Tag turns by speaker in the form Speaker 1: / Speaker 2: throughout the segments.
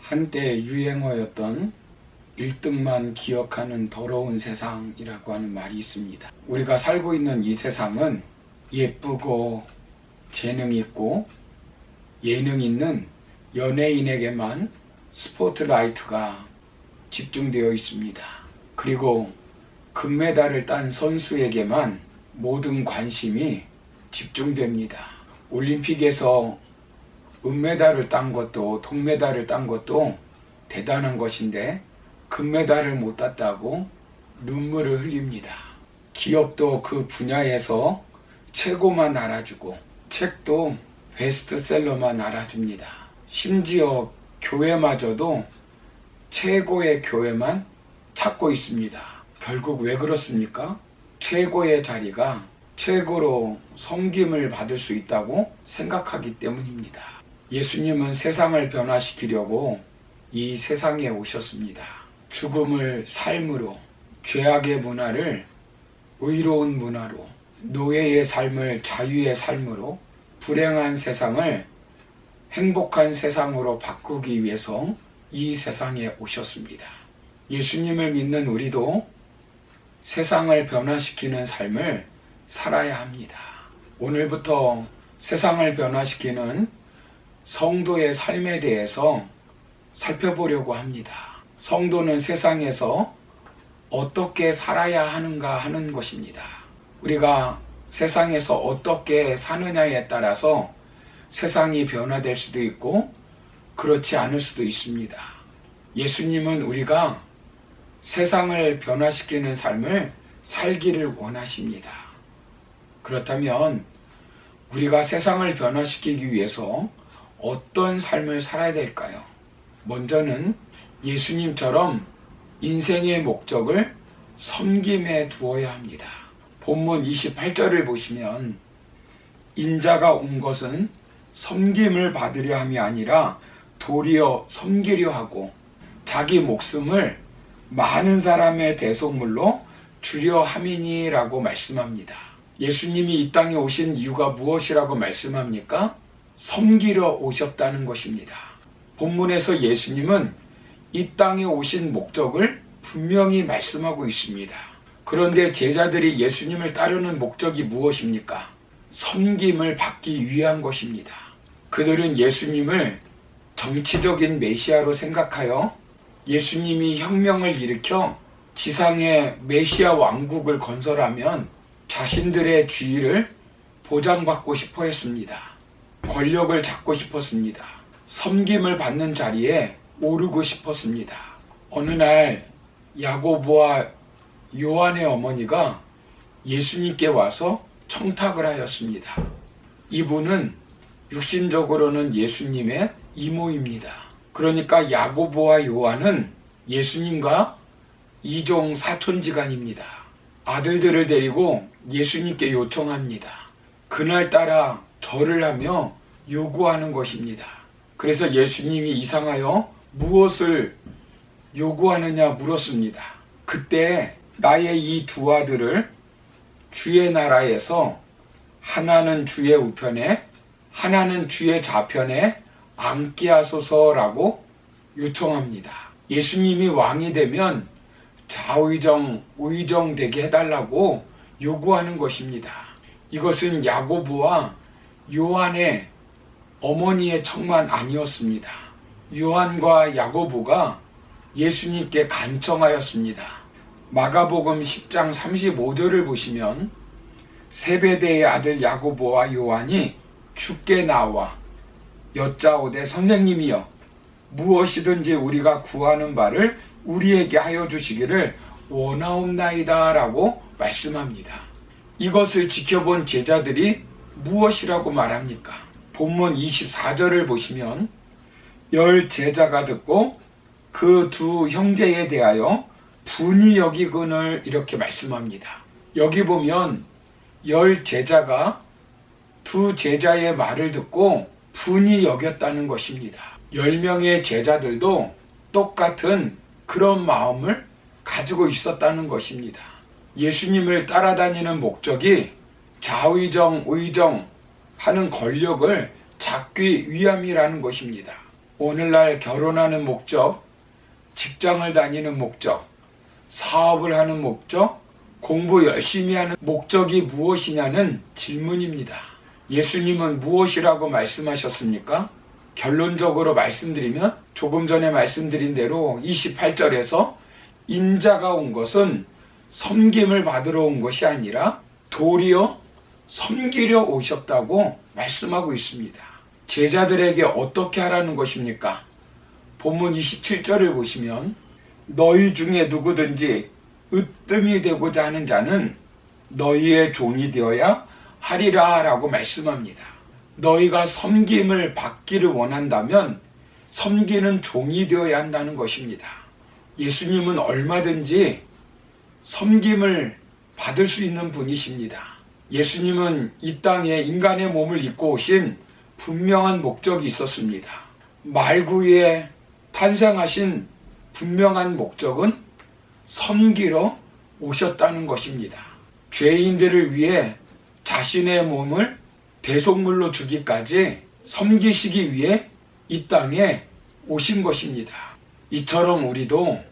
Speaker 1: 한때 유행어였던 1등만 기억하는 더러운 세상이라고 하는 말이 있습니다. 우리가 살고 있는 이 세상은 예쁘고 재능 있고 예능 있는 연예인에게만 스포트라이트가 집중되어 있습니다. 그리고 금메달을 딴 선수에게만 모든 관심이 집중됩니다. 올림픽에서 은메달을 딴 것도 동메달을 딴 것도 대단한 것인데 금메달을 못 땄다고 눈물을 흘립니다. 기업도 그 분야에서 최고만 알아주고 책도 베스트셀러만 알아줍니다. 심지어 교회마저도 최고의 교회만 찾고 있습니다. 결국 왜 그렇습니까? 최고의 자리가 최고로 섬김을 받을 수 있다고 생각하기 때문입니다. 예수님은 세상을 변화시키려고 이 세상에 오셨습니다. 죽음을 삶으로, 죄악의 문화를 의로운 문화로, 노예의 삶을 자유의 삶으로, 불행한 세상을 행복한 세상으로 바꾸기 위해서 이 세상에 오셨습니다. 예수님을 믿는 우리도 세상을 변화시키는 삶을 살아야 합니다. 오늘부터 세상을 변화시키는 성도의 삶에 대해서 살펴보려고 합니다. 성도는 세상에서 어떻게 살아야 하는가 하는 것입니다. 우리가 세상에서 어떻게 사느냐에 따라서 세상이 변화될 수도 있고 그렇지 않을 수도 있습니다. 예수님은 우리가 세상을 변화시키는 삶을 살기를 원하십니다. 그렇다면 우리가 세상을 변화시키기 위해서 어떤 삶을 살아야 될까요? 먼저는 예수님처럼 인생의 목적을 섬김에 두어야 합니다. 본문 28절을 보시면 인자가 온 것은 섬김을 받으려 함이 아니라 도리어 섬기려 하고 자기 목숨을 많은 사람의 대속물로 주려 함이니라고 말씀합니다. 예수님이 이 땅에 오신 이유가 무엇이라고 말씀합니까? 섬기러 오셨다는 것입니다. 본문에서 예수님은 이 땅에 오신 목적을 분명히 말씀하고 있습니다. 그런데 제자들이 예수님을 따르는 목적이 무엇입니까? 섬김을 받기 위한 것입니다. 그들은 예수님을 정치적인 메시아로 생각하여 예수님이 혁명을 일으켜 지상의 메시아 왕국을 건설하면 자신들의 지위를 보장받고 싶어 했습니다. 권력을 잡고 싶었습니다. 섬김을 받는 자리에 오르고 싶었습니다. 어느 날 야고보와 요한의 어머니가 예수님께 와서 청탁을 하였습니다. 이분은 육신적으로는 예수님의 이모입니다. 그러니까 야고보와 요한은 예수님과 이종 사촌지간입니다. 아들들을 데리고 예수님께 요청합니다. 그날따라 절을 하며 요구하는 것입니다. 그래서 예수님이 이상하여 무엇을 요구하느냐 물었습니다. 그때 나의 이 두 아들을 주의 나라에서 하나는 주의 우편에 하나는 주의 좌편에 앉게 하소서라고 요청합니다. 예수님이 왕이 되면 좌의정, 우의정 되게 해달라고 요구하는 것입니다. 이것은 야고보와 요한의 어머니의 청만 아니었습니다. 요한과 야고보가 예수님께 간청하였습니다. 마가복음 10장 35절을 보시면 세베대의 아들 야고보와 요한이 주께 나와 여짜오되 선생님이여 무엇이든지 우리가 구하는 바를 우리에게 하여 주시기를 원하옵나이다 라고 말씀합니다. 이것을 지켜본 제자들이 무엇이라고 말합니까? 본문 24절을 보시면 열 제자가 듣고 그 두 형제에 대하여 분이 여기거늘 이렇게 말씀합니다. 여기 보면 열 제자가 두 제자의 말을 듣고 분이 여겼다는 것입니다. 10명의 제자들도 똑같은 그런 마음을 가지고 있었다는 것입니다. 예수님을 따라다니는 목적이 좌의정, 우의정 하는 권력을 잡기 위함이라는 것입니다. 오늘날 결혼하는 목적, 직장을 다니는 목적, 사업을 하는 목적, 공부 열심히 하는 목적이 무엇이냐는 질문입니다. 예수님은 무엇이라고 말씀하셨습니까? 결론적으로 말씀드리면 조금 전에 말씀드린 대로 28절에서 인자가 온 것은 섬김을 받으러 온 것이 아니라 도리어 섬기려 오셨다고 말씀하고 있습니다. 제자들에게 어떻게 하라는 것입니까? 본문 27절을 보시면 너희 중에 누구든지 으뜸이 되고자 하는 자는 너희의 종이 되어야 하리라 라고 말씀합니다. 너희가 섬김을 받기를 원한다면 섬기는 종이 되어야 한다는 것입니다. 예수님은 얼마든지 섬김을 받을 수 있는 분이십니다. 예수님은 이 땅에 인간의 몸을 입고 오신 분명한 목적이 있었습니다. 말구에 탄생하신 분명한 목적은 섬기러 오셨다는 것입니다. 죄인들을 위해 자신의 몸을 대속물로 주기까지 섬기시기 위해 이 땅에 오신 것입니다. 이처럼 우리도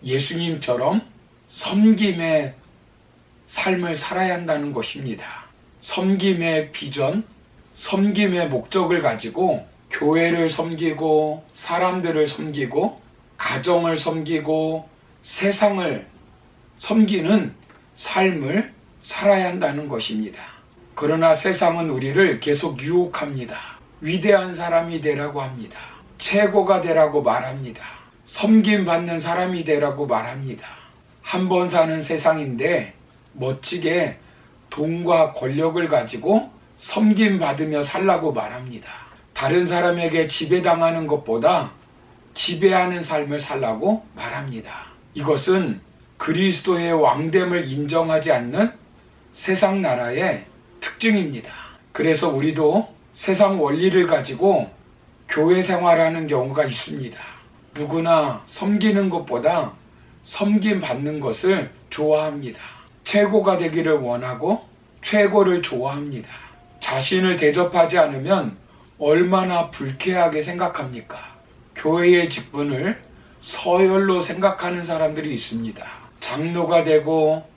Speaker 1: 예수님처럼 섬김의 삶을 살아야 한다는 것입니다. 섬김의 비전, 섬김의 목적을 가지고 교회를 섬기고 사람들을 섬기고 가정을 섬기고 세상을 섬기는 삶을 살아야 한다는 것입니다. 그러나 세상은 우리를 계속 유혹합니다. 위대한 사람이 되라고 합니다. 최고가 되라고 말합니다. 섬김받는 사람이 되라고 말합니다. 한 번 사는 세상인데 멋지게 돈과 권력을 가지고 섬김받으며 살라고 말합니다. 다른 사람에게 지배당하는 것보다 지배하는 삶을 살라고 말합니다. 이것은 그리스도의 왕됨을 인정하지 않는 세상 나라의 특징입니다. 그래서 우리도 세상 원리를 가지고 교회 생활하는 경우가 있습니다. 누구나 섬기는 것보다 섬김 받는 것을 좋아합니다. 최고가 되기를 원하고 최고를 좋아합니다. 자신을 대접하지 않으면 얼마나 불쾌하게 생각합니까? 교회의 직분을 서열로 생각하는 사람들이 있습니다. 장로가 되고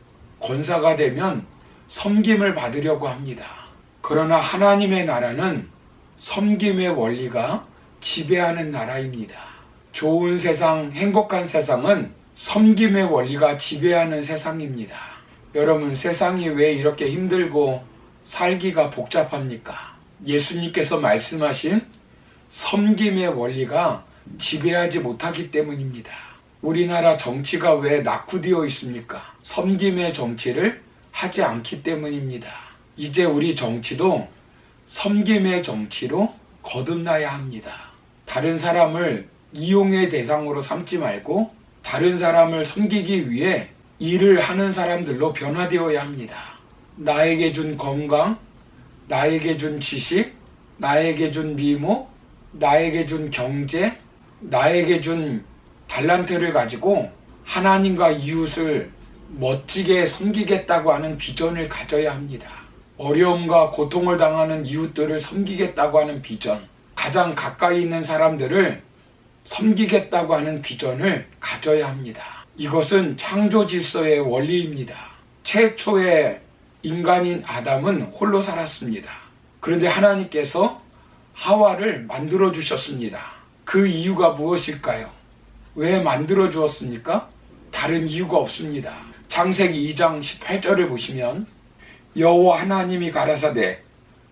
Speaker 1: 권사가 되면 섬김을 받으려고 합니다. 그러나 하나님의 나라는 섬김의 원리가 지배하는 나라입니다. 좋은 세상, 행복한 세상은 섬김의 원리가 지배하는 세상입니다. 여러분, 세상이 왜 이렇게 힘들고 살기가 복잡합니까? 예수님께서 말씀하신 섬김의 원리가 지배하지 못하기 때문입니다. 우리나라 정치가 왜 낙후되어 있습니까? 섬김의 정치를 하지 않기 때문입니다. 이제 우리 정치도 섬김의 정치로 거듭나야 합니다. 다른 사람을 이용의 대상으로 삼지 말고 다른 사람을 섬기기 위해 일을 하는 사람들로 변화되어야 합니다. 나에게 준 건강, 나에게 준 지식, 나에게 준 미모, 나에게 준 경제, 나에게 준 달란트를 가지고 하나님과 이웃을 멋지게 섬기겠다고 하는 비전을 가져야 합니다. 어려움과 고통을 당하는 이웃들을 섬기겠다고 하는 비전, 가장 가까이 있는 사람들을 섬기겠다고 하는 비전을 가져야 합니다. 이것은 창조 질서의 원리입니다. 최초의 인간인 아담은 홀로 살았습니다. 그런데 하나님께서 하와를 만들어 주셨습니다. 그 이유가 무엇일까요? 왜 만들어 주었습니까? 다른 이유가 없습니다. 창세기 2장 18절을 보시면 여호와 하나님이 가라사대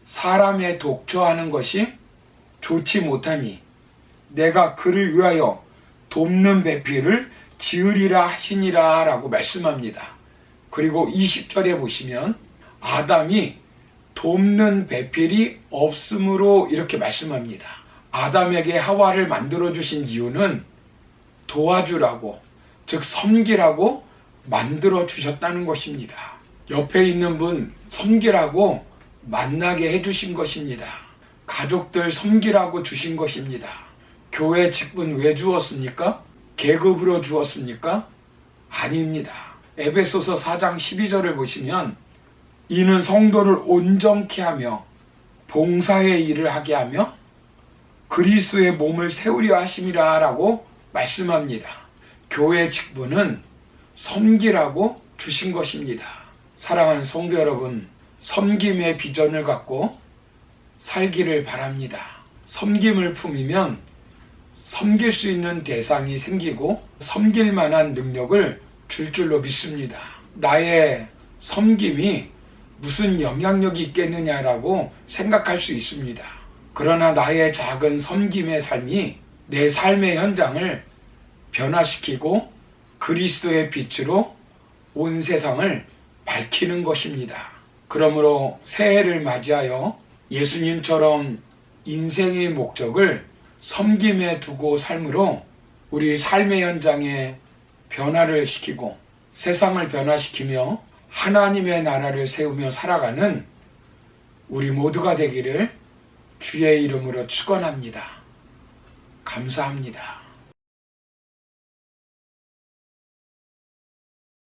Speaker 1: 사람의 독처하는 것이 좋지 못하니 내가 그를 위하여 돕는 배필을 지으리라 하시니라 라고 말씀합니다. 그리고 20절에 보시면 아담이 돕는 배필이 없으므로 이렇게 말씀합니다. 아담에게 하와를 만들어 주신 이유는 도와주라고, 즉 섬기라고 만들어 주셨다는 것입니다. 옆에 있는 분 섬기라고 만나게 해주신 것입니다. 가족들 섬기라고 주신 것입니다. 교회 직분 왜 주었습니까? 계급으로 주었습니까? 아닙니다. 에베소서 4장 12절을 보시면 이는 성도를 온전케 하며 봉사의 일을 하게 하며 그리스도의 몸을 세우려 하심이라 라고 말씀합니다. 교회 직분은 섬기라고 주신 것입니다. 사랑하는 성도 여러분, 섬김의 비전을 갖고 살기를 바랍니다. 섬김을 품으면 섬길 수 있는 대상이 생기고 섬길 만한 능력을 줄 줄로 믿습니다. 나의 섬김이 무슨 영향력이 있겠느냐라고 생각할 수 있습니다. 그러나 나의 작은 섬김의 삶이 내 삶의 현장을 변화시키고 그리스도의 빛으로 온 세상을 밝히는 것입니다. 그러므로 새해를 맞이하여 예수님처럼 인생의 목적을 섬김에 두고 삶으로 우리 삶의 현장에 변화를 시키고 세상을 변화시키며 하나님의 나라를 세우며 살아가는 우리 모두가 되기를 주의 이름으로 축원합니다. 감사합니다.